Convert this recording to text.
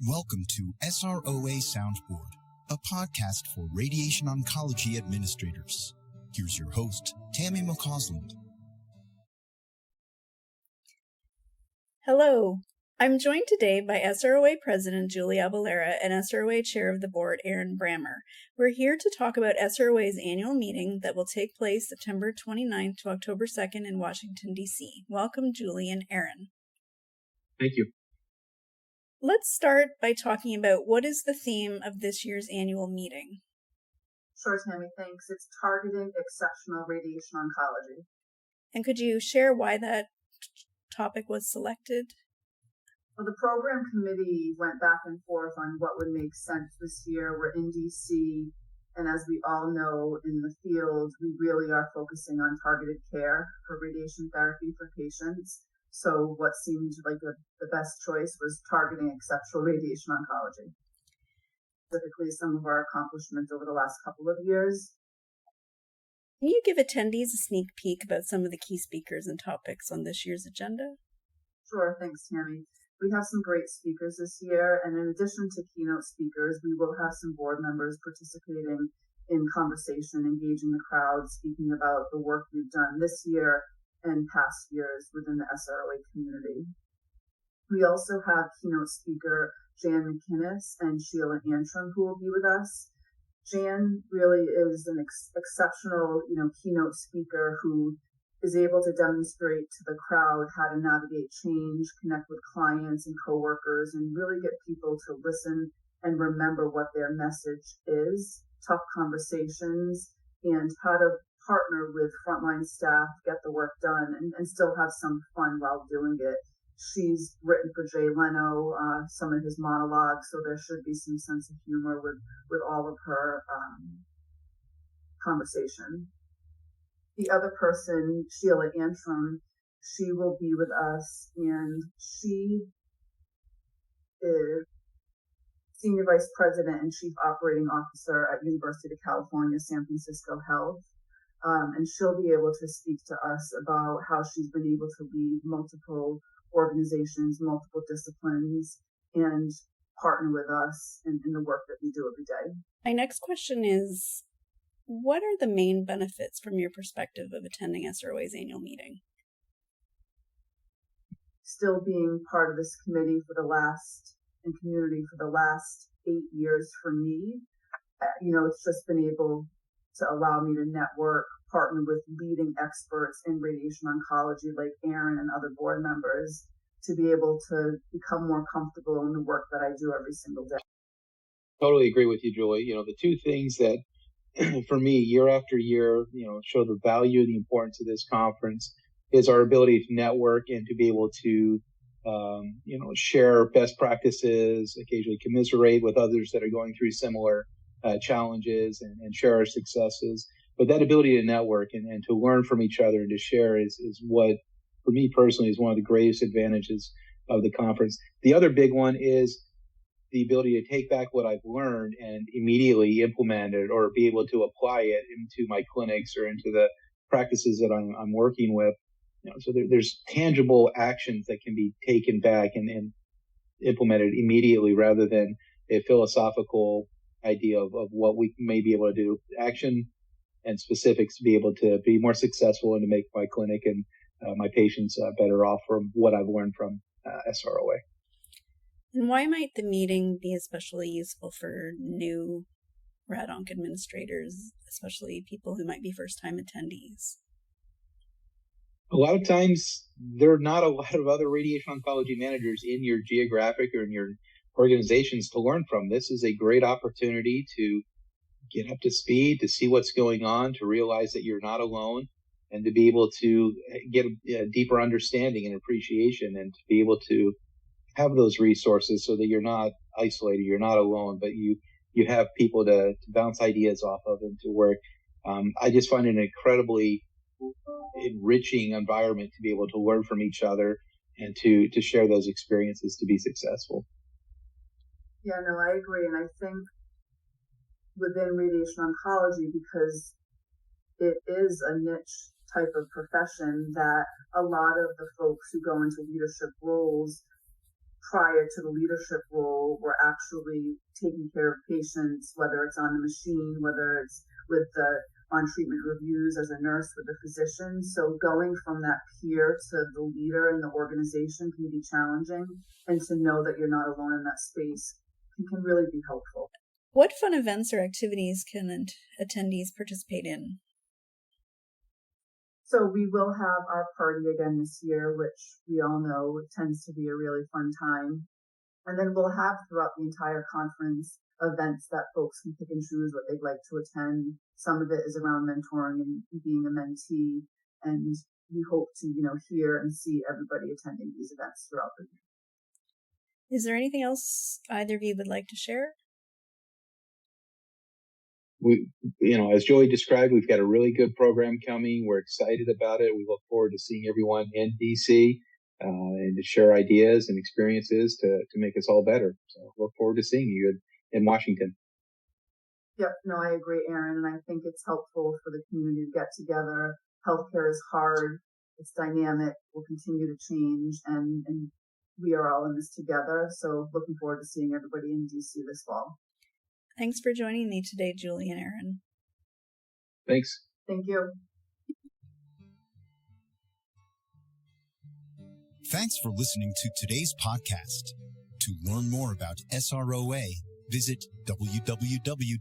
Welcome to SROA Soundboard, a podcast for radiation oncology administrators. Here's your host, Tammy McCausland. Hello, I'm joined today by SROA President Julie Abilheira and SROA Chair of the Board, Brammer. We're here to talk about SROA's annual meeting that will take place September 29th to October 2nd in Washington, D.C. Welcome, Julie and Aaron. Thank you. Let's start by talking about what is the theme of this year's annual meeting. Sure, Tammy, thanks. It's Targeting Exceptional Radiation Oncology. And could you share why that topic was selected? Well, the program committee went back and forth on what would make sense this year. We're in DC, and as we all know in the field, we really are focusing on targeted care for radiation therapy for patients. So what seemed like the best choice was targeting exceptional radiation oncology. Specifically, some of our accomplishments over the last couple of years. Can you give attendees a sneak peek about some of the key speakers and topics on this year's agenda? Sure, thanks, Tammy. We have some great speakers this year, and in addition to keynote speakers, we will have some board members participating in conversation, engaging the crowd, speaking about the work we've done this year and past years within the SROA community. We also have keynote speaker Jan McInnes and Sheila Antrim who will be with us. Jan really is an exceptional, keynote speaker who is able to demonstrate to the crowd how to navigate change, connect with clients and coworkers, and really get people to listen and remember what their message is, tough conversations, and how to partner with frontline staff, get the work done, and still have some fun while doing it. She's written for Jay Leno, some of his monologues, so there should be some sense of humor with all of her conversation. The other person, Sheila Antrim, she will be with us, and she is Senior Vice President and Chief Operating Officer at University of California, San Francisco Health. And she'll be able to speak to us about how she's been able to lead multiple organizations, multiple disciplines, and partner with us in the work that we do every day. My next question is, what are the main benefits from your perspective of attending SROA's annual meeting? Still being part of this committee and community for the last 8 years for me, it's just been able to allow me to network, partner with leading experts in radiation oncology like Aaron and other board members to be able to become more comfortable in the work that I do every single day. Totally agree with you, Julie. The two things that for me, year after year, show the value and the importance of this conference is our ability to network and to be able to, share best practices, occasionally commiserate with others that are going through similar challenges and share our successes. But that ability to network and to learn from each other and to share is what, for me personally, is one of the greatest advantages of the conference. The other big one is the ability to take back what I've learned and immediately implement it or be able to apply it into my clinics or into the practices that I'm working with. So there's tangible actions that can be taken back and implemented immediately rather than a philosophical idea of what we may be able to do. Action and specifics to be able to be more successful and to make my clinic and my patients better off from what I've learned from SROA. And why might the meeting be especially useful for new rad-onc administrators, especially people who might be first-time attendees? A lot of times, there are not a lot of other radiation oncology managers in your geographic or in your organizations to learn from. This is a great opportunity to get up to speed, to see what's going on, to realize that you're not alone, and to be able to get a deeper understanding and appreciation, and to be able to have those resources so that you're not isolated, you're not alone, but you have people to bounce ideas off of and to work. I just find it an incredibly enriching environment to be able to learn from each other and to share those experiences to be successful. Yeah, no, I agree. And I think within radiation oncology, because it is a niche type of profession, that a lot of the folks who go into leadership roles prior to the leadership role were actually taking care of patients, whether it's on the machine, whether it's with the on treatment reviews as a nurse with the physician. So going from that peer to the leader in the organization can be challenging, and to know that you're not alone in that space can really be helpful. What fun events or activities can attendees participate in? So we will have our party again this year, which we all know tends to be a really fun time. And then we'll have throughout the entire conference events that folks can pick and choose what they'd like to attend. Some of it is around mentoring and being a mentee. And we hope to, hear and see everybody attending these events throughout the year. Is there anything else either of you would like to share? We, as Joey described, we've got a really good program coming. We're excited about it. We look forward to seeing everyone in DC and to share ideas and experiences to make us all better. So look forward to seeing you in Washington. Yep, no, I agree, Aaron. And I think it's helpful for the community to get together. Healthcare is hard. It's dynamic. Will continue to change. And we are all in this together. So looking forward to seeing everybody in DC this fall. Thanks for joining me today, Julie and Aaron. Thanks. Thank you. Thanks for listening to today's podcast. To learn more about SROA, visit www.sroa.org.